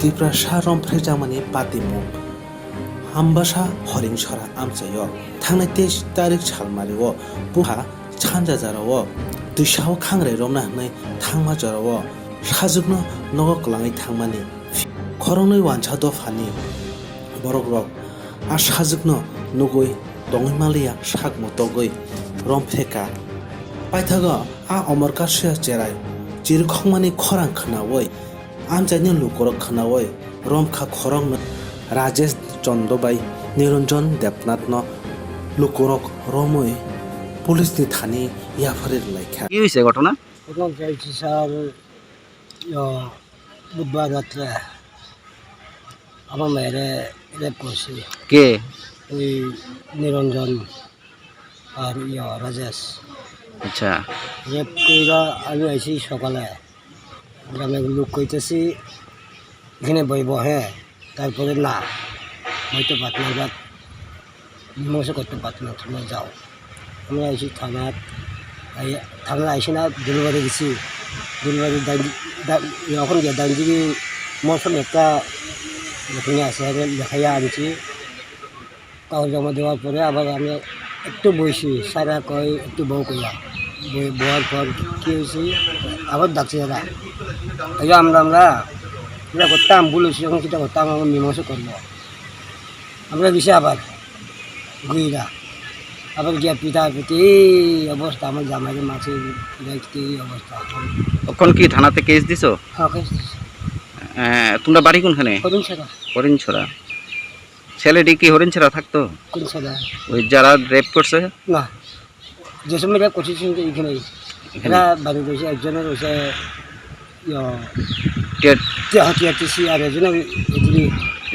Tiprasa Romphrekha Patimu Ambasa Horingsara Amsayo Tangnai 23 tarik salmario Bwpha Chanjajarawo Duisao Khangrai Romna Hnai Thangma Jarawo Sajukno Nogo Kwrwi Thangmani Khoroknwi Wansa Khoroknwi Borokrok Sajukno Nugui Tongmalia Sakmo Togui Romphrekha Paithago Omar Kasia Jerai Jirkhongmani Khorang Khnawoi Amjani Lukorok Khnawoi Romphrekha Khoroknwi Rajesh Chondobai Niranjan Depnatno Lukorok Romoi police নি Thani ইয়াফারের লাইখা কি হইছে ঘটনা এখন চাইছি sir বুধবার রাত্রে আমার মেয়ের রেপ করছি কে ওই নিরঞ্জন আর রাজেশ আচ্ছা রেপ কইরা আমি আইছি সকালে গ্রামে লোক কইতেছি এখানে বইব হ্যাঁ তারপরে না হয়তো পাতনাঘাট মীমাংসা করতে পারত না তোমরা যাও আমরা আইসি থানা আইসি না ডেলিভারি দিছি ডেলিভারি এখন গিয়ে দাঁড়িয়ে মৌসুম একটা এখানে আসে লেখাইয়া আনছি কাগজ জমা দেওয়ার পরে আবার আমি একটু বইছি সারা কয় একটু বউ কইয়া বউয়ার পর কী হয়েছি আবার ডাকছি দাদা এই আমরা এটা করতাম বলেছি যখন সেটা করতাম আমরা মীমাংসা করবো আমরা গেছি আবার গুইরা আবার গিয়া পিতার প্রতি এই অবস্থা আমার জামাইয়ের মাছে এই অবস্থা তখন কি থানাতে কেস দিছো হ্যাঁ কেস তোমরা বাড়ি কোনখানে হরিণছড়া ছেলেটি কি হরিণছড়া থাকতো কোন সাদা ওই যারা রেপ করছে না যে সময় রেপ করছি এইখানে এরা বাড়ি রয়েছে একজনের রয়েছে টিআরটিসি আর একজনের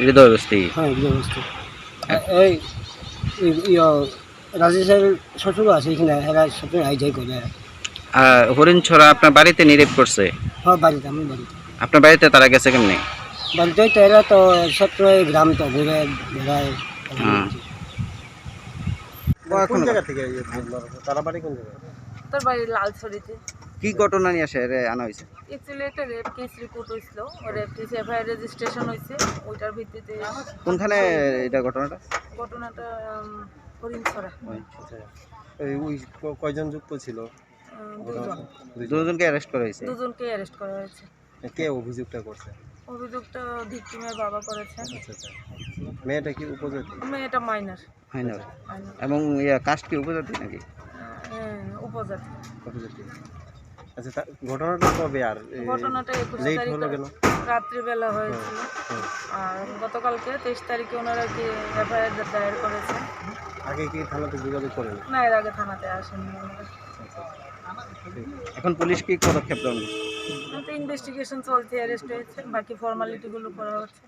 হৃদয় বস্তি হ্যাঁ হৃদয় বস্তি এই রাজেশের শ্বশুর আছে এখানে এরা শ্বশুর আই যাই করে হরিণছড়া আপনার বাড়িতে নিরেপ করছে হ্যাঁ বাড়িতে আমি বাড়িতে আপনার বাড়িতে তারা গেছে কেমনি বাড়িতে তো এরা তো সবসময় গ্রাম তো ঘুরে বেড়ায় কোন জায়গা থেকে তারা বাড়ি কোন জায়গায় তোর বাড়ি লালছড়িতে কি ঘটনা নিয়ে আসে আনা হয়েছে অ্যাকচুয়ালি একটা রেপ কেস রিপোর্ট হয়েছিল রেপ কেস এফআইআর রেজিস্ট্রেশন হয়েছে ওইটার ভিত্তিতে কোনখানে এটা ঘটনাটা হরিণছড়া ওই কয়জন যুক্ত ছিল দুজনকে অ্যারেস্ট করা হয়েছে দুজনকে অ্যারেস্ট করা হয়েছে কে অভিযোগটা করছে অভিযোগটা ভিকটিমের বাবা করেছেন আচ্ছা মেয়েটা কি উপজাতি মেয়েটা মাইনার এবং কাস্ট কি উপজাতি নাকি উপজাতি উপজাতি আচ্ছা ঘটনাটা কবে আর ঘটনাটা 21 লেট তারিখ হলো কেন রাত্রিবেলা হয়েছিল আর গতকালকে 23 তারিখে ওনারা কি এফআইআর দায়ের করেছেন আগে কি থানাতে যোগাযোগ করেন না এর আগে থানাতে আসেনি ওনারা এখন পুলিশ কি পদক্ষেপ নেবে ইনভেস্টিগেশন চলছে অ্যারেস্ট হয়েছে বাকি ফর্মালিটিগুলো করা হচ্ছে